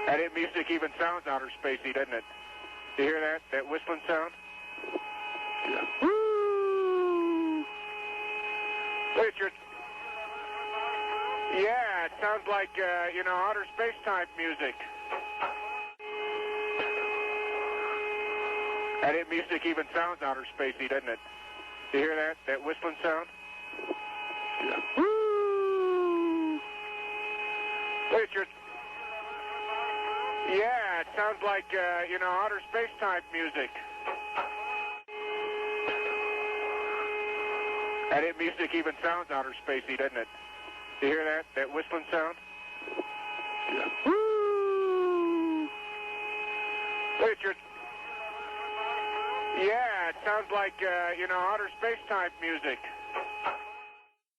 That music even sounds outer spacey, doesn't it? You hear that? That whistling sound? Yeah. Woo! Look at your... Yeah, it sounds like, outer space type music. That music even sounds outer spacey, doesn't it? You hear that? That whistling sound? Yeah. Woo! Look at your... Yeah, it sounds like, outer space type music. That music even sounds outer spacey, doesn't it? You hear that? That whistling sound? Yeah. Woo! Look at your... Yeah, it sounds like, outer space type music.